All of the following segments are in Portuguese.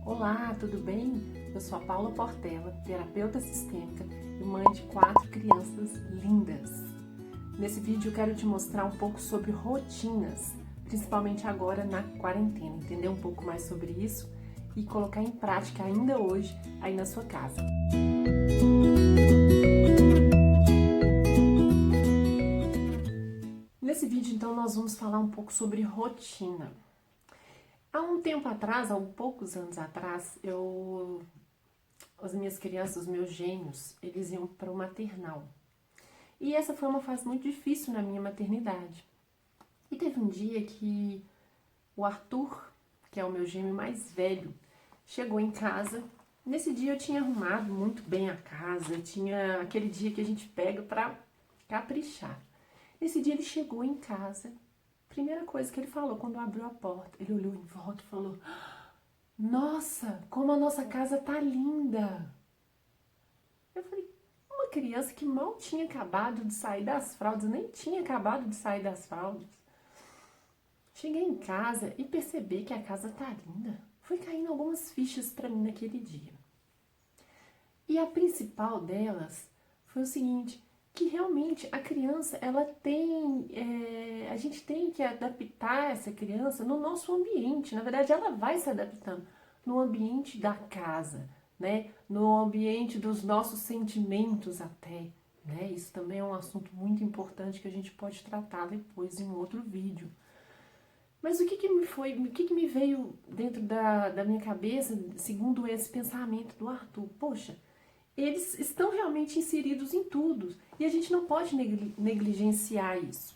Olá, tudo bem? Eu sou a Paula Portela, terapeuta sistêmica e mãe de 4 crianças lindas. Nesse vídeo eu quero te mostrar um pouco sobre rotinas, principalmente agora na quarentena, entender um pouco mais sobre isso e colocar em prática ainda hoje aí na sua casa. Nesse vídeo então nós vamos falar um pouco sobre rotina. Há um tempo atrás, há poucos anos atrás, as minhas crianças, os meus gêmeos, eles iam para o maternal. E essa foi uma fase muito difícil na minha maternidade. E teve um dia que o Arthur, que é o meu gêmeo mais velho, chegou em casa. Nesse dia eu tinha arrumado muito bem a casa, tinha aquele dia que a gente pega para caprichar. Nesse dia ele chegou em casa. Primeira coisa que ele falou quando abriu a porta, ele olhou em volta e falou: "Nossa, como a nossa casa tá linda!" Eu falei, uma criança que mal tinha acabado de sair das fraldas, nem tinha acabado de sair das fraldas. Cheguei em casa e percebi que a casa tá linda. Foi caindo algumas fichas para mim naquele dia. E a principal delas foi o seguinte, que realmente a criança, ela tem, a gente tem que adaptar essa criança no nosso ambiente. Na verdade, ela vai se adaptando no ambiente da casa, né? No ambiente dos nossos sentimentos até, né? Isso também é um assunto muito importante que a gente pode tratar depois em outro vídeo. Mas o que me veio dentro da minha cabeça, segundo esse pensamento do Arthur? Poxa, eles estão realmente inseridos em tudo e a gente não pode negligenciar isso.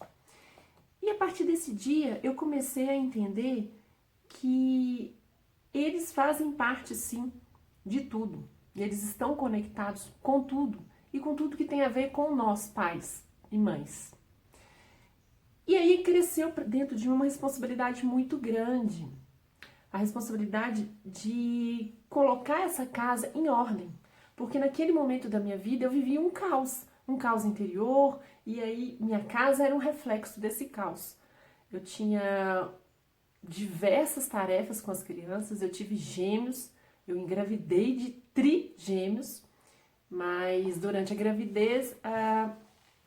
E a partir desse dia eu comecei a entender que eles fazem parte sim de tudo. E eles estão conectados com tudo e com tudo que tem a ver com nós, pais e mães. E aí cresceu dentro de uma responsabilidade muito grande. A responsabilidade de colocar essa casa em ordem. Porque naquele momento da minha vida eu vivia um caos interior, e aí minha casa era um reflexo desse caos. Eu tinha diversas tarefas com as crianças, eu tive gêmeos, eu engravidei de trigêmeos, mas durante a gravidez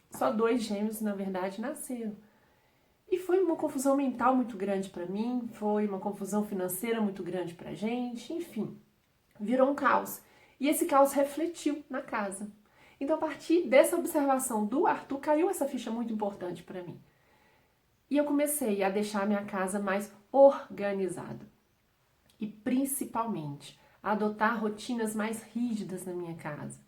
só 2 gêmeos, na verdade, nasceram. E foi uma confusão mental muito grande para mim, foi uma confusão financeira muito grande pra gente, enfim, virou um caos. E esse caos refletiu na casa. Então, a partir dessa observação do Arthur, caiu essa ficha muito importante para mim. E eu comecei a deixar a minha casa mais organizada. E, principalmente, a adotar rotinas mais rígidas na minha casa.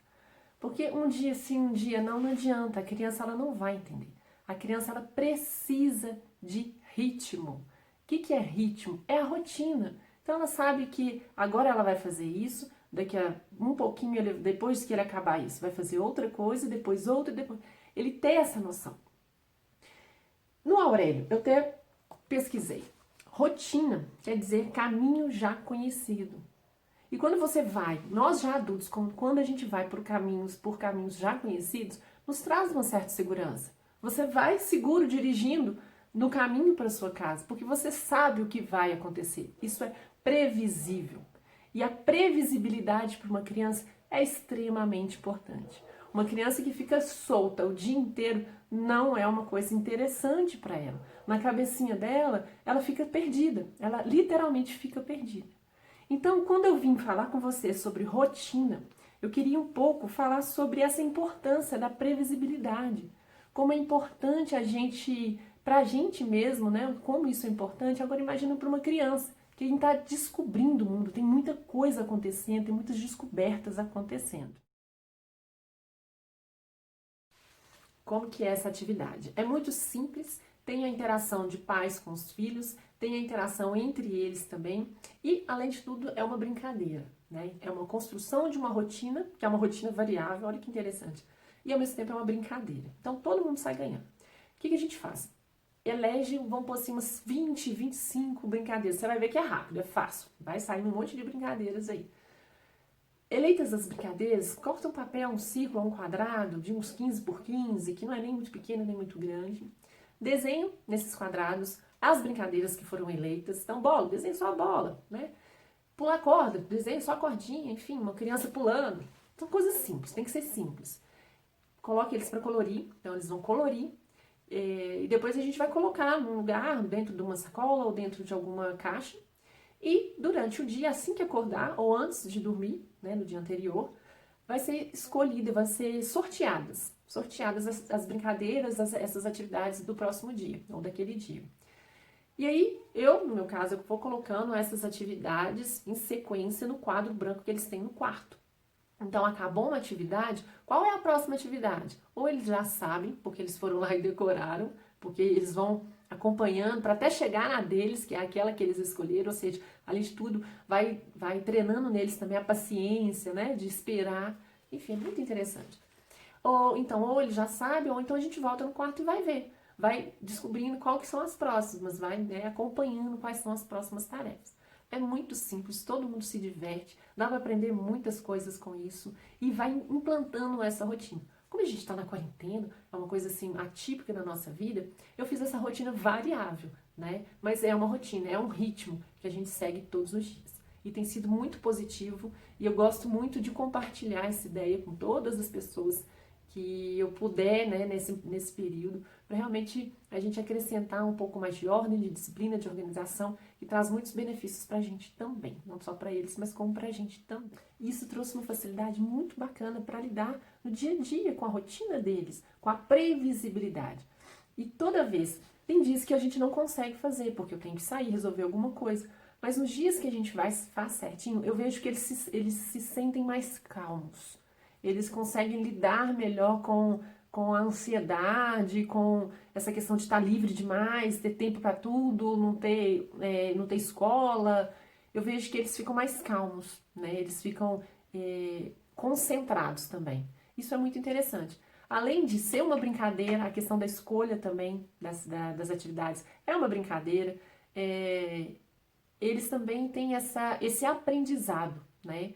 Porque um dia sim, um dia não, não adianta. A criança ela não vai entender. A criança ela precisa de ritmo. O que é ritmo? É a rotina. Então, ela sabe que agora ela vai fazer isso, daqui a um pouquinho, depois que ele acabar isso, vai fazer outra coisa, depois outra, depois... Ele tem essa noção. No Aurélio, eu até pesquisei. Rotina quer dizer caminho já conhecido. E quando você vai, nós já adultos, quando a gente vai por caminhos já conhecidos, nos traz uma certa segurança. Você vai seguro dirigindo no caminho para sua casa, porque você sabe o que vai acontecer. Isso é previsível. E a previsibilidade para uma criança é extremamente importante. Uma criança que fica solta o dia inteiro não é uma coisa interessante para ela. Na cabecinha dela, ela fica perdida. Ela literalmente fica perdida. Então, quando eu vim falar com você sobre rotina, eu queria um pouco falar sobre essa importância da previsibilidade. Como é importante pra gente mesmo, né? Como isso é importante. Agora imagina para uma criança que está descobrindo o mundo, tem muita coisa acontecendo, tem muitas descobertas acontecendo. Como que é essa atividade? É muito simples, tem a interação de pais com os filhos, tem a interação entre eles também e, além de tudo, é uma brincadeira, né? É uma construção de uma rotina, que é uma rotina variável, olha que interessante, e ao mesmo tempo é uma brincadeira. Então, todo mundo sai ganhando. O que a gente faz? Elege, vamos pôr assim, umas 20, 25 brincadeiras. Você vai ver que é rápido, é fácil. Vai sair um monte de brincadeiras aí. Eleitas as brincadeiras, corta um papel, um círculo, um quadrado de uns 15 por 15, que não é nem muito pequeno nem muito grande. Desenho nesses quadrados as brincadeiras que foram eleitas. Então, bola, desenho só a bola, né? pular corda, desenho só a cordinha, enfim, uma criança pulando. São coisas simples, tem que ser simples. Coloque eles para colorir, então eles vão colorir. E depois a gente vai colocar num lugar, dentro de uma sacola ou dentro de alguma caixa. E durante o dia, assim que acordar, ou antes de dormir, né, no dia anterior, vai ser escolhida, vai ser sorteadas as brincadeiras, essas atividades do próximo dia, ou daquele dia. E aí, no meu caso, eu vou colocando essas atividades em sequência no quadro branco que eles têm no quarto. Então, acabou uma atividade, qual é a próxima atividade? Ou eles já sabem, porque eles foram lá e decoraram, porque eles vão acompanhando para até chegar na deles, que é aquela que eles escolheram, ou seja, além de tudo, vai treinando neles também a paciência, né, de esperar. Enfim, é muito interessante. Ou ele já sabe, ou então a gente volta no quarto e vai ver. Vai descobrindo qual que são as próximas, vai, né, acompanhando quais são as próximas tarefas. É muito simples, todo mundo se diverte, dá para aprender muitas coisas com isso e vai implantando essa rotina. Como a gente está na quarentena, é uma coisa assim atípica na nossa vida, eu fiz essa rotina variável, né? Mas é uma rotina, é um ritmo que a gente segue todos os dias. E tem sido muito positivo e eu gosto muito de compartilhar essa ideia com todas as pessoas que eu puder, né, nesse período, para realmente a gente acrescentar um pouco mais de ordem, de disciplina, de organização, que traz muitos benefícios para a gente também, não só para eles, mas como para a gente também. E isso trouxe uma facilidade muito bacana para lidar no dia a dia com a rotina deles, com a previsibilidade. E toda vez, tem dias que a gente não consegue fazer, porque eu tenho que sair, resolver alguma coisa, mas nos dias que a gente faz certinho, eu vejo que eles se sentem mais calmos. Eles conseguem lidar melhor com a ansiedade, com essa questão de estar livre demais, ter tempo para tudo, não ter escola. Eu vejo que eles ficam mais calmos, né? Eles ficam concentrados também. Isso é muito interessante. Além de ser uma brincadeira, a questão da escolha também das atividades é uma brincadeira. Eles também têm esse aprendizado, né?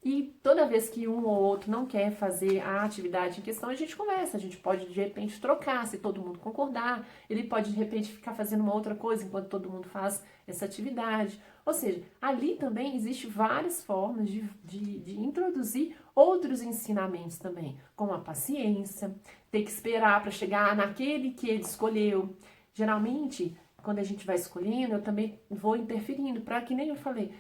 E toda vez que um ou outro não quer fazer a atividade em questão, a gente conversa, a gente pode de repente trocar, se todo mundo concordar, ele pode de repente ficar fazendo uma outra coisa enquanto todo mundo faz essa atividade. Ou seja, ali também existe várias formas de introduzir outros ensinamentos também, como a paciência, ter que esperar para chegar naquele que ele escolheu. Geralmente, quando a gente vai escolhendo, eu também vou interferindo, para que nem eu falei,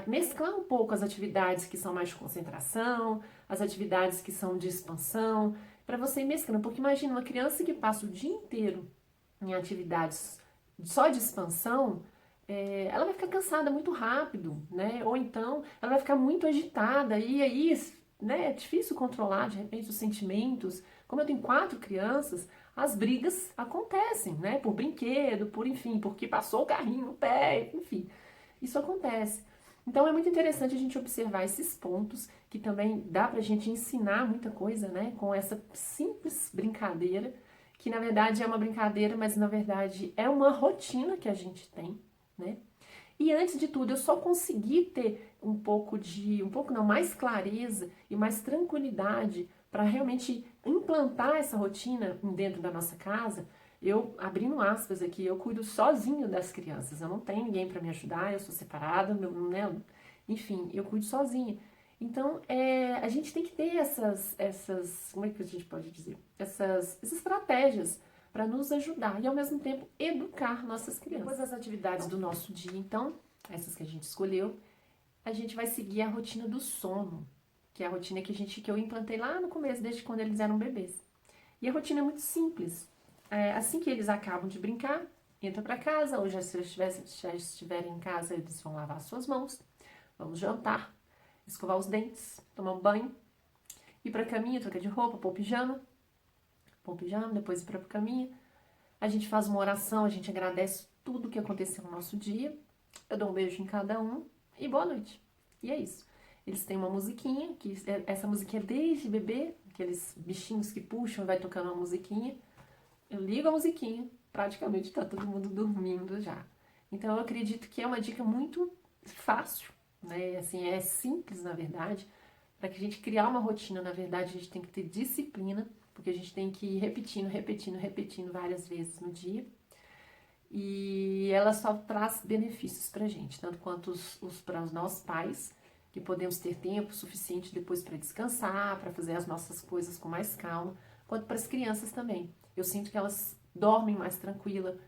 mesclar um pouco as atividades que são mais de concentração, as atividades que são de expansão, para você ir mesclando, porque imagina uma criança que passa o dia inteiro em atividades só de expansão, ela vai ficar cansada muito rápido, né? Ou então ela vai ficar muito agitada e aí, né, é difícil controlar de repente os sentimentos. Como eu tenho 4 crianças, as brigas acontecem, né? Por brinquedo, por enfim, porque passou o carrinho no pé, enfim. Isso acontece. Então é muito interessante a gente observar esses pontos, que também dá pra gente ensinar muita coisa, né? Com essa simples brincadeira, que na verdade é uma brincadeira, mas na verdade é uma rotina que a gente tem, né? E antes de tudo, eu só consegui ter um pouco não, mais clareza e mais tranquilidade para realmente implantar essa rotina dentro da nossa casa. Eu, abrindo aspas aqui, eu cuido sozinho das crianças, eu não tenho ninguém para me ajudar, eu sou separada, né? Enfim, eu cuido sozinha. Então, a gente tem que ter como é que a gente pode dizer? Essas estratégias para nos ajudar e, ao mesmo tempo, educar nossas crianças. Depois das atividades do nosso dia, então, essas que a gente escolheu, a gente vai seguir a rotina do sono, que é a rotina que eu implantei lá no começo, desde quando eles eram bebês. E a rotina é muito simples. Assim que eles acabam de brincar, entram para casa, ou se já estiverem em casa, eles vão lavar suas mãos, vamos jantar, escovar os dentes, tomar um banho, ir para a caminha, trocar de roupa, pôr o pijama, depois ir para a caminha. A gente faz uma oração, a gente agradece tudo que aconteceu no nosso dia. Eu dou um beijo em cada um e boa noite. E é isso. Eles têm uma musiquinha, essa musiquinha é desde bebê, aqueles bichinhos que puxam, vai tocando uma musiquinha. Eu ligo a musiquinha, praticamente tá todo mundo dormindo já. Então eu acredito que é uma dica muito fácil, né? Assim, é simples na verdade. Para que a gente criar uma rotina, na verdade, a gente tem que ter disciplina, porque a gente tem que ir repetindo várias vezes no dia. e ela só traz benefícios pra gente, tanto quanto para os nossos pais, que podemos ter tempo suficiente depois para descansar, para fazer as nossas coisas com mais calma, quanto para as crianças também. Eu sinto que elas dormem mais tranquilas,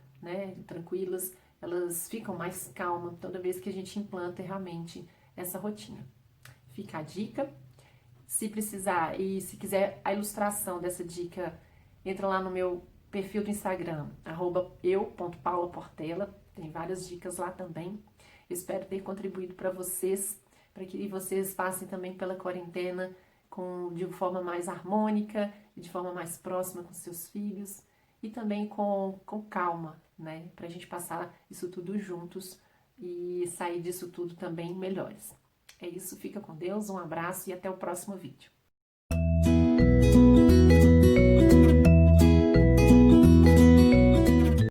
elas ficam mais calmas toda vez que a gente implanta realmente essa rotina. Fica a dica. Se precisar e se quiser a ilustração dessa dica, entra lá no meu perfil do Instagram, @eu.paulaportela. Tem várias dicas lá também. Eu espero ter contribuído para vocês, para que vocês passem também pela quarentena de forma mais harmônica, de forma mais próxima com seus filhos e também com calma, né? Para a gente passar isso tudo juntos e sair disso tudo também melhores. É isso, fica com Deus, um abraço e até o próximo vídeo.